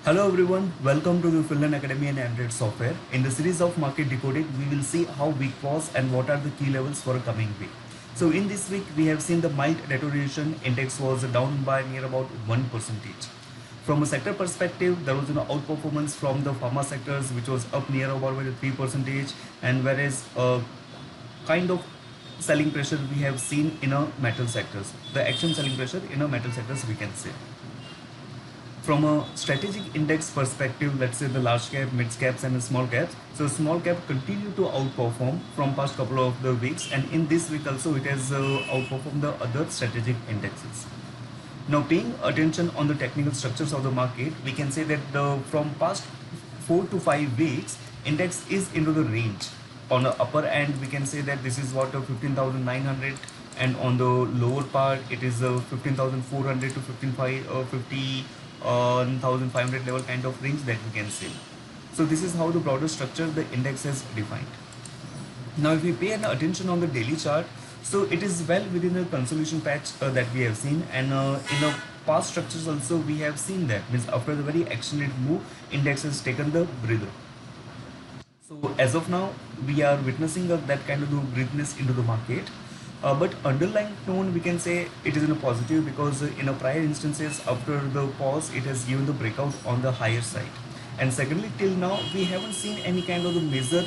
Hello everyone, welcome to the Finland Academy and Android Software. In the series of Market Decoded, we will see how week was and what are the key levels for a coming week. So in this week, we have seen the mild deterioration. Index was down by near about 1%. From a sector perspective, there was an outperformance from the pharma sectors, which was up near about 3%, and whereas kind of selling pressure we have seen in a metal sectors. The action selling pressure in a metal sectors we can say. From a strategic index perspective, let's say the large cap, mid caps and the small caps. So small cap continue to outperform from past couple of the weeks, and in this week also it has outperformed the other strategic indexes. Now paying attention on the technical structures of the market, we can say that from past 4 to 5 weeks, index is into the range. On the upper end, we can say that this is what 15,900, and on the lower part, it is 15,400 to 15,500 level kind of range that we can see. So this is how the broader structure the index has defined. Now if we pay an attention on the daily chart, so it is well within the consolidation patch that we have seen, and in the past structures also we have seen that, means after the very accelerated move, index has taken the breather. So as of now, we are witnessing that kind of the breathness into the market. But underlying tone, we can say it is in a positive, because in a prior instances after the pause, it has given the breakout on the higher side. And secondly, till now we haven't seen any kind of the major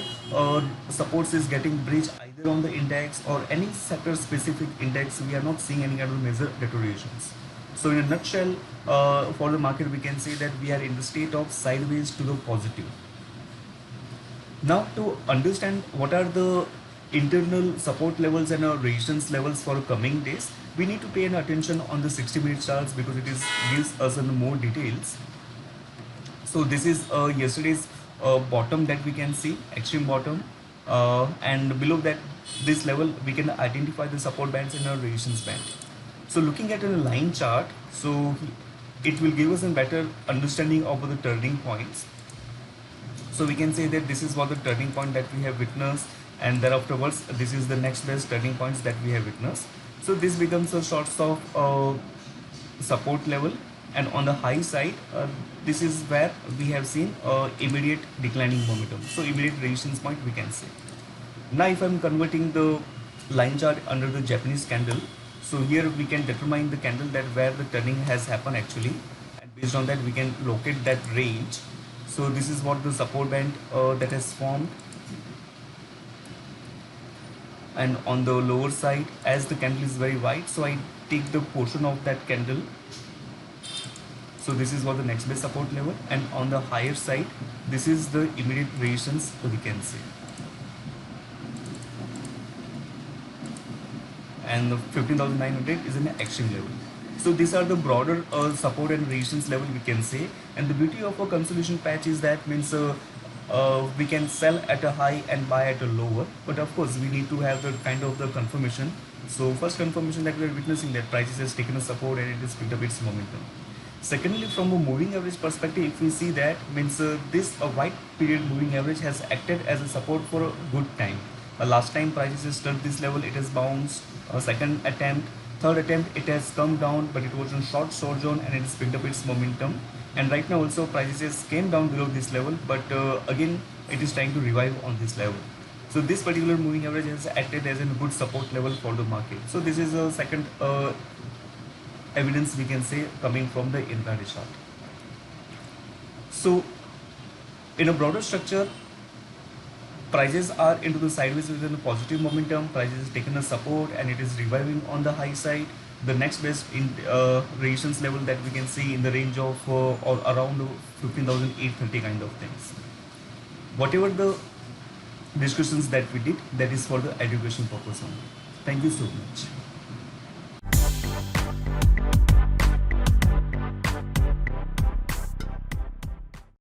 supports is getting breached either on the index or any sector specific index. We are not seeing any kind of major deteriorations. So in a nutshell, for the market, we can say that we are in the state of sideways to the positive. Now to understand what are the internal support levels and resistance levels for coming days, we need to pay an attention on the 60-minute charts, because it is gives us more details. So this is yesterday's bottom that we can see, extreme bottom, and below that this level we can identify the support bands and a resistance band. So looking at a line chart, so it will give us a better understanding of the turning points. So we can say that this is what the turning point that we have witnessed, and thereafterwards this is the next best turning points that we have witnessed. So this becomes a sort of support level, and on the high side, this is where we have seen immediate declining momentum. So immediate resistance point we can say. Now if I'm converting the line chart under the Japanese candle, so here we can determine the candle that where the turning has happened actually, and based on that we can locate that range. So this is what the support band that has formed, and on the lower side, as the candle is very wide, so I take the portion of that candle. So this is what the next best support level, and on the higher side, this is the immediate resistance we can say, and the 15,900 is an action level. So these are the broader support and resistance level we can say. And the beauty of a consolidation patch is that, means we can sell at a high and buy at a lower, but of course we need to have the kind of the confirmation. So first confirmation that we are witnessing, that prices has taken a support and it has picked up its momentum. Secondly, from a moving average perspective, if we see that, means this white period moving average has acted as a support for a good time. Last time prices has touched this level, it has bounced. Second attempt, third attempt, it has come down, but it was in short sojourn and it has picked up its momentum. And right now also prices came down below this level, but again it is trying to revive on this level. So this particular moving average has acted as a good support level for the market. So this is a second evidence we can say coming from the intraday chart. So in a broader structure, prices are into the sideways with a positive momentum. Prices has taken a support and it is reviving on the high side. The next best in resistance level that we can see in the range of or around 15,830 kind of things. Whatever the discussions that we did, that is for the education purpose only. Thank you so much.